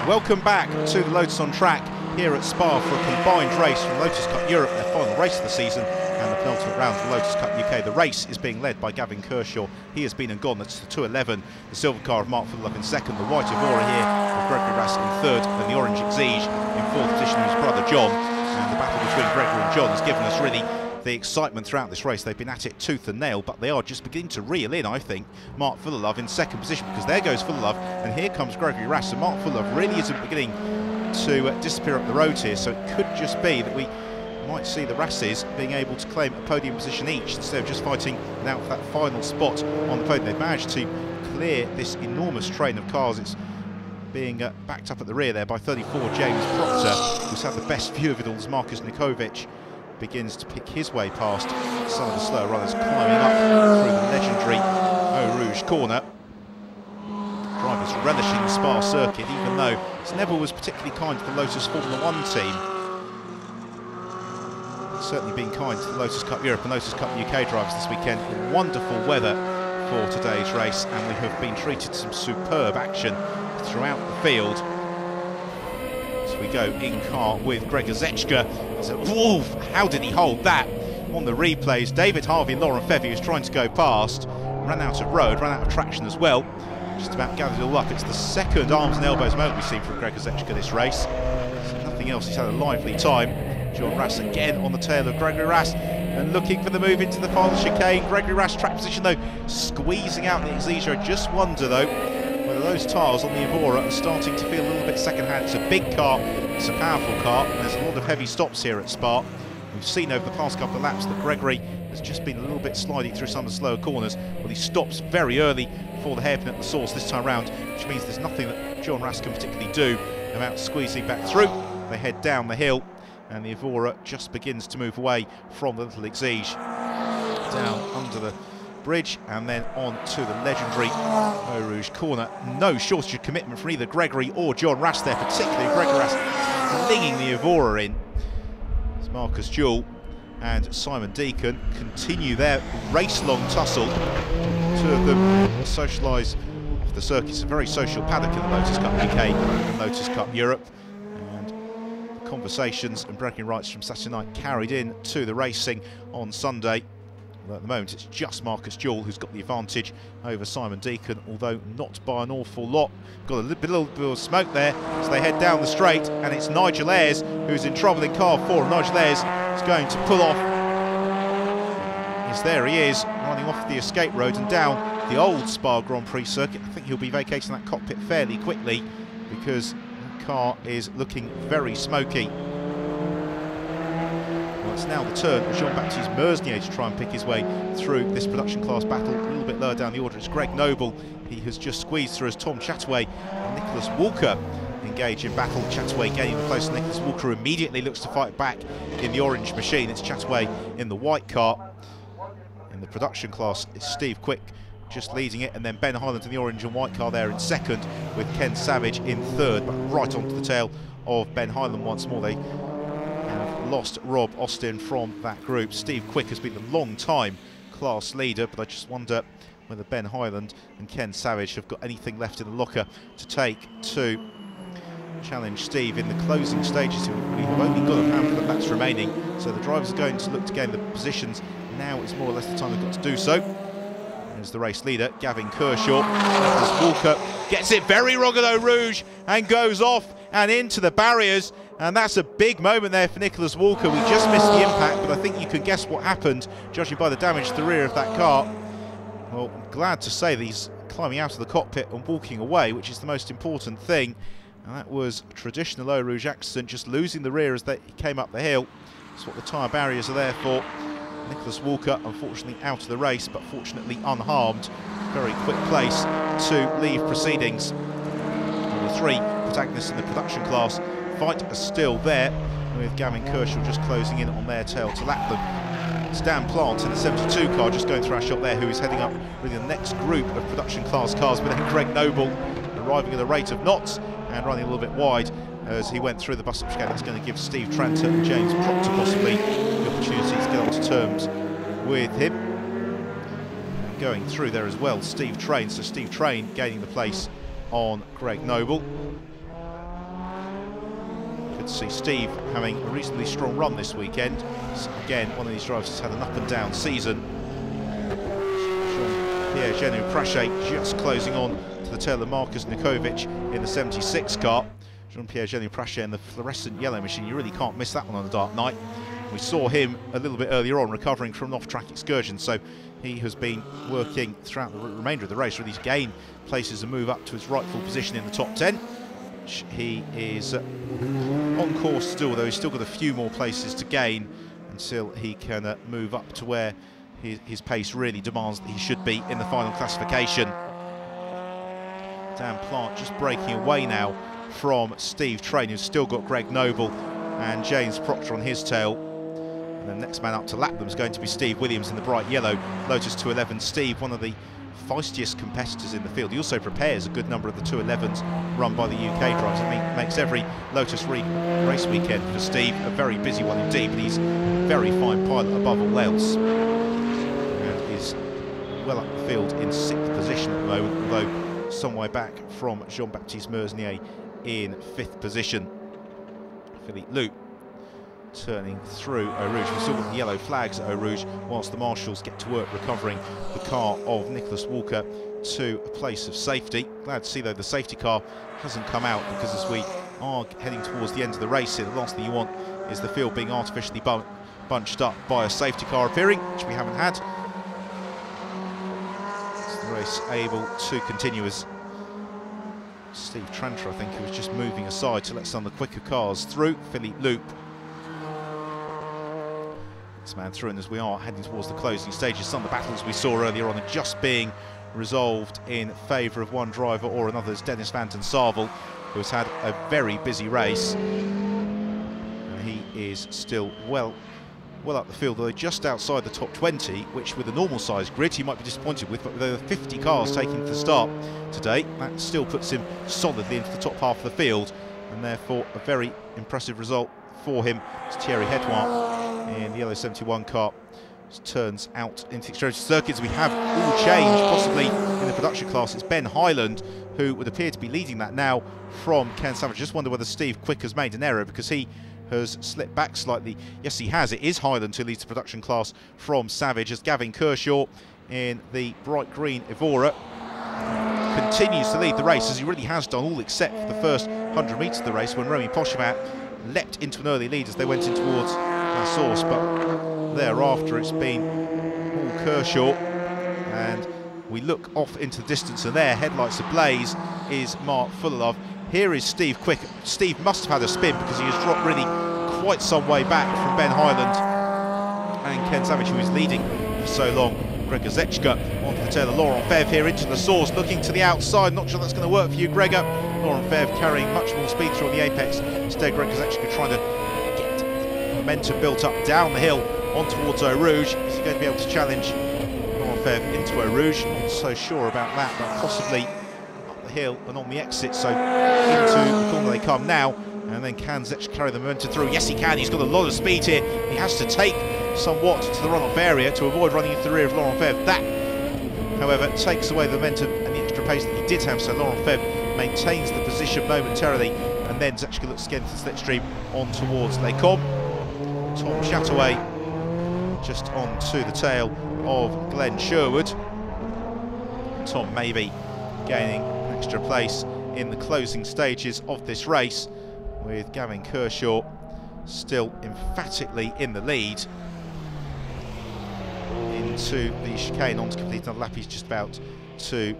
Welcome back to the Lotus on Track here at Spa for a combined race from Lotus Cup Europe, their final race of the season, and the penultimate round of the Lotus Cup UK. The race is being led by Gavin Kershaw. He has been and gone. That's the 2:11. The silver car of Mark Fuddlelove in second. The white Evora here of Gregory Rass in third, and the orange Exige in fourth position with his brother John. And the battle between Gregory and John has given us really the excitement throughout this race. They've been at it tooth and nail, but they are just beginning to reel in, I think, Mark Fuddlelove in second position, because there goes Fuddlelove and here comes Gregory Rass. So Mark Fuddlelove really isn't beginning to disappear up the road here, so it could just be that we might see the Rasses being able to claim a podium position each instead of just fighting now for that final spot on the podium. They've managed to clear this enormous train of cars. It's being backed up at the rear there by 34 James Proctor, who's had the best view of it all as Marcus Nikovic begins to pick his way past some of the slower runners, climbing up through the legendary Eau Rouge corner. Drivers relishing the Spa circuit, even though it never was particularly kind to the Lotus Formula 1 team. It's certainly been kind to the Lotus Cup Europe and Lotus Cup UK drivers this weekend. Wonderful weather for today's race, and we have been treated to some superb action throughout the field. We go in car with Greg Ozechka. Whoa, how did he hold that? On the replays, David Harvey and Laurent Fevy, who's trying to go past, ran out of road, ran out of traction as well. Just about gathered it all up. It's the second arms and elbows moment we've seen from Greg Ozechka this race. So nothing else, he's had a lively time. John Rass again on the tail of Gregory Rass and looking for the move into the final chicane. Gregory Rass track position though, squeezing out the Exige. I just wonder though, whether those tyres on the Evora are starting to feel a little bit second-hand. It's a big car, it's a powerful car, and there's a lot of heavy stops here at Spa. We've seen over the past couple of laps that Gregory has just been a little bit sliding through some of the slower corners. Well, he stops very early for the hairpin at the source this time round, which means there's nothing that John Rass can particularly do about squeezing back through. They head down the hill, and the Evora just begins to move away from the little Exige. Down under the bridge and then on to the legendary Eau Rouge corner. No shortage of commitment from either Gregory or John Rass there, particularly Gregory Rass flinging the Evora in. As Marcus Jewell and Simon Deacon continue their race-long tussle. Two of them socialise off the circuit. It's a very social paddock in the Lotus Cup UK and Lotus Cup Europe. And the conversations and bragging rights from Saturday night carried in to the racing on Sunday. Well, at the moment it's just Marcus Jewell who's got the advantage over Simon Deacon, although not by an awful lot. Got a little bit of smoke there as they head down the straight, and it's Nigel Ayres who's in trouble in car 4. Nigel Ayres is going to pull off. Yes, there he is, running off the escape road and down the old Spa Grand Prix circuit. I think he'll be vacating that cockpit fairly quickly because the car is looking very smoky. It's now the turn of Jean-Baptiste Mersnier to try and pick his way through this production class battle. A little bit lower down the order, it's Greg Noble. He has just squeezed through as Tom Chataway and Nicholas Walker engage in battle. Chataway gaining the place. Nicholas Walker immediately looks to fight back in the orange machine. It's Chataway in the white car. In the production class, it's Steve Quick just leading it, and then Ben Hyland in the orange and white car there in second, with Ken Savage in third, but right onto the tail of Ben Hyland once more. They lost Rob Austin from that group. Steve Quick has been the long-time class leader, but I just wonder whether Ben Hyland and Ken Savage have got anything left in the locker to take to challenge Steve in the closing stages. We have only got a handful of laps remaining, so the drivers are going to look to gain the positions. Now is more or less the time they've got to do so. There's the race leader, Gavin Kershaw. As Walker gets it very wrong at Eau Rouge and goes off and into the barriers. And that's a big moment there for Nicholas Walker. We just missed the impact, but I think you can guess what happened, judging by the damage to the rear of that car. Well, I'm glad to say that he's climbing out of the cockpit and walking away, which is the most important thing. And that was a traditional Eau Rouge accident, just losing the rear as they came up the hill. That's what the tyre barriers are there for. Nicholas Walker, unfortunately out of the race, but fortunately unharmed. Very quick place to leave proceedings. The three protagonists in the production class fight are still there, with Gavin Kershaw just closing in on their tail to lap them. It's Dan Plant in the 72 car just going through our shot there, who is heading up really the next group of production class cars, but then Greg Noble arriving at a rate of knots and running a little bit wide as he went through the bus-up chicane. That's going to give Steve Tranter and James Proctor possibly the opportunity to get onto terms with him. And going through there as well, Steve Train. So Steve Train gaining the place on Greg Noble. Good to see Steve having a reasonably strong run this weekend. So again, one of these drivers has had an up and down season. Jean-Pierre Prache just closing on to the tail of Marcus Nikovic in the 76 car. Jean-Pierre Prache in the fluorescent yellow machine, you really can't miss that one on a dark night. We saw him a little bit earlier on recovering from an off-track excursion, so he has been working throughout the remainder of the race, really to gain places and move up to his rightful position in the top 10. He is on course still, though he's still got a few more places to gain until he can move up to where his pace really demands that he should be in the final classification. Dan Plant just breaking away now from Steve Train, who's still got Greg Noble and James Proctor on his tail. And the next man up to lap them is going to be Steve Williams in the bright yellow Lotus 211. Steve, one of the feistiest competitors in the field. He also prepares a good number of the 211s run by the UK drivers. It makes every Lotus race weekend for Steve a very busy one indeed, but he's a very fine pilot above all else. And is well up the field in 6th position at the moment, although some way back from Jean-Baptiste Meusnier in 5th position. Philippe Loup turning through Eau Rouge. We've still got the yellow flags at Eau Rouge whilst the marshals get to work recovering the car of Nicholas Walker to a place of safety. Glad to see though the safety car hasn't come out, because as we are heading towards the end of the race here, the last thing you want is the field being artificially bunched up by a safety car appearing, which we haven't had. Is the race able to continue as Steve Tranter, I think, who was just moving aside to let some of the quicker cars through. Philippe Loup, this man through, and as we are heading towards the closing stages, some of the battles we saw earlier on are just being resolved in favour of one driver or another. As Dennis Van den Sarvel, who has had a very busy race, and he is still well up the field, though just outside the top 20, which with a normal sized grid he might be disappointed with, but with over 50 cars taking to the start today, that still puts him solidly into the top half of the field, and therefore a very impressive result for him. It's Thierry Hedouin in the yellow 71 car turns out into the exterior circuits. We have all changed, possibly in the production class. It's Ben Hyland who would appear to be leading that now from Ken Savage. Just wonder whether Steve Quick has made an error, because he has slipped back slightly. Yes, he has. It is Hyland who leads the production class from Savage, as Gavin Kershaw in the bright green Evora continues to lead the race, as he really has done, all except for the first 100 metres of the race when Romy Pochevat leapt into an early lead as they went in towards La Source, but thereafter it's been all Kershaw, and we look off into the distance, and there, headlights ablaze, is Mark Fullerlove. Here is Steve Quick. Steve must have had a spin, because he has dropped really quite some way back from Ben Hyland and Ken Savage, who is leading for so long. Gregor Zechka onto the tail of Laurent Febvre here into the Source, looking to the outside. Not sure that's going to work for you, Gregor. Laurent Febvre carrying much more speed through on the apex. Instead, Gregor Zechka trying to get momentum built up down the hill on towards Eau Rouge. Is he going to be able to challenge Laurent Febvre into Eau Rouge? Not so sure about that, but possibly up the hill and on the exit. So into the corner they come now, and then can Zechka carry the momentum through? Yes, he can. He's got a lot of speed here. He has to take somewhat to the runoff area to avoid running into the rear of Laurent Febvre. That, however, takes away the momentum and the extra pace that he did have, so Laurent Febvre maintains the position momentarily, and then Zechka looks again to the slipstream on towards Les Combes. Tom Chataway just on to the tail of Glenn Sherwood. Tom maybe gaining an extra place in the closing stages of this race, with Gavin Kershaw still emphatically in the lead. Into the chicane, on to complete another lap. He's just about to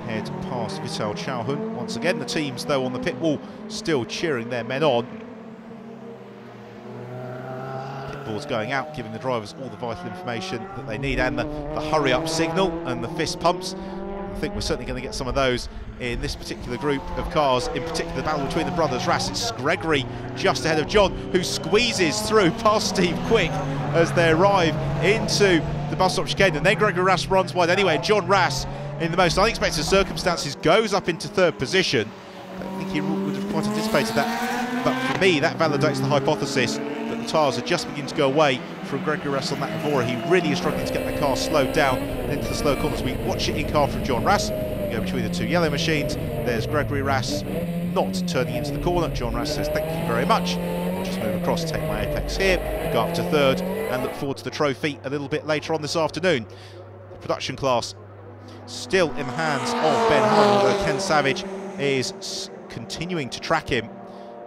head past Vital Chauhun. Once again, the teams, though, on the pit wall still cheering their men on. Pit board's going out, giving the drivers all the vital information that they need, and the hurry-up signal and the fist pumps. I think we're certainly going to get some of those in this particular group of cars, in particular the battle between the brothers Rass. It's Gregory just ahead of John, who squeezes through past Steve Quick as they arrive into the bus stop chicane, and then Gregory Rass runs wide anyway, and John Rass, in the most unexpected circumstances, goes up into 3rd position. I don't think he would have quite anticipated that, but for me that validates the hypothesis that the tyres are just beginning to go away from Gregory Rass on that Evora. He really is struggling to get the car slowed down and into the slow corners. We watch it in car from John Rass. We go between the two yellow machines. There's Gregory Rass not turning into the corner. John Rass says thank you very much. I'll just move across, take my apex here, go up to third and look forward to the trophy a little bit later on this afternoon. The production class still in the hands of Ben Hunt, although Ken Savage is continuing to track him,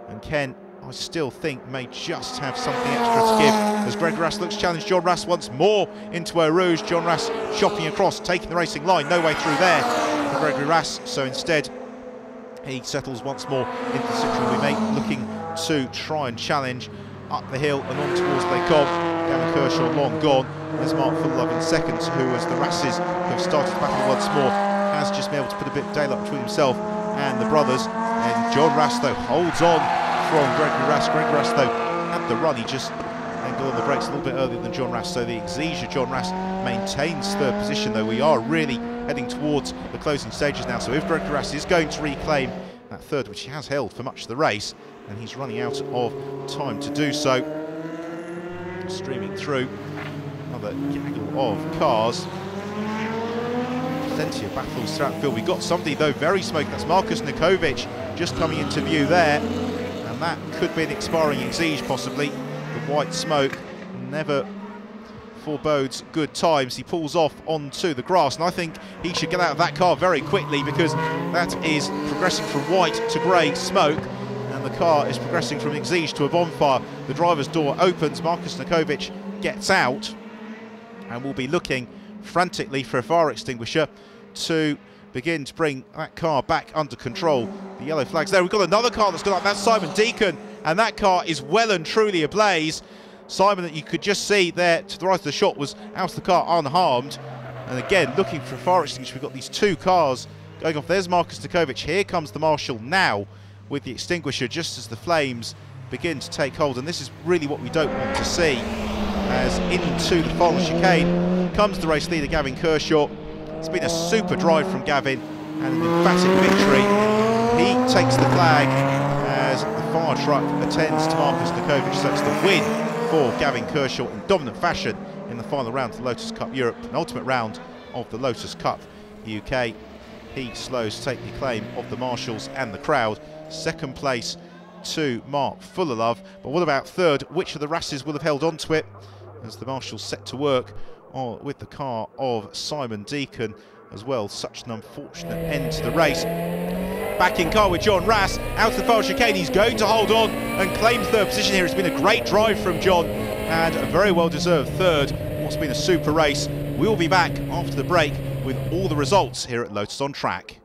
and Ken, I still think, may just have something extra to give as Greg Rass looks to challenge John Rass once more into Eau Rouge. John Rass chopping across, taking the racing line, no way through there for Gregory Rass, so instead he settles once more into the Citroën We looking to try and challenge up the hill and on towards Les Combes. Gavin Kershaw long gone. There's Mark Fullilove in second, who, as the Rasses have started to battle once more, has just been able to put a bit of daylight between himself and the brothers. And John Rass, though, holds on from Gregory Rass. Gregory Rass, though, had the run. He just then got on the brakes a little bit earlier than John Rass. So the Exige John Rass maintains third position, though we are really heading towards the closing stages now. So if Gregory Rass is going to reclaim that third, which he has held for much of the race, and he's running out of time to do so. Streaming through another gaggle of cars. Plenty of battles throughout the field. We've got somebody, though, very smoky. That's Markus Nikovic just coming into view there. And that could be an expiring Exige, possibly. The white smoke never forebodes good times. He pulls off onto the grass, and I think he should get out of that car very quickly, because that is progressing from white to grey smoke. The car is progressing from Exige to a bonfire. The driver's door opens, Markus Nikovic gets out, and will be looking frantically for a fire extinguisher to begin to bring that car back under control. The yellow flag's there. We've got another car that's gone up. That's Simon Deacon, and that car is well and truly ablaze. Simon, that you could just see there to the right of the shot, was out of the car unharmed. And again, looking for a fire extinguisher. We've got these two cars going off. There's Markus Nikovic. Here comes the marshal now with the extinguisher, just as the flames begin to take hold. And this is really what we don't want to see, as into the final chicane comes the race leader, Gavin Kershaw. It's been a super drive from Gavin, and an emphatic victory. He takes the flag as the fire truck attends to Markus Nikovic. So it's the win for Gavin Kershaw in dominant fashion in the final round of the Lotus Cup Europe, penultimate round of the Lotus Cup UK. He slows to take the claim of the marshals and the crowd. Second place to Mark Fullilove. But what about third? Which of the Rasses will have held on to it, as the marshals set to work with the car of Simon Deacon as well? Such an unfortunate end to the race. Back in car with John Rass, out to the final chicane. He's going to hold on and claim third position here. It's been a great drive from John, and a very well-deserved third. What's been a super race. We'll be back after the break with all the results here at Lotus on Track.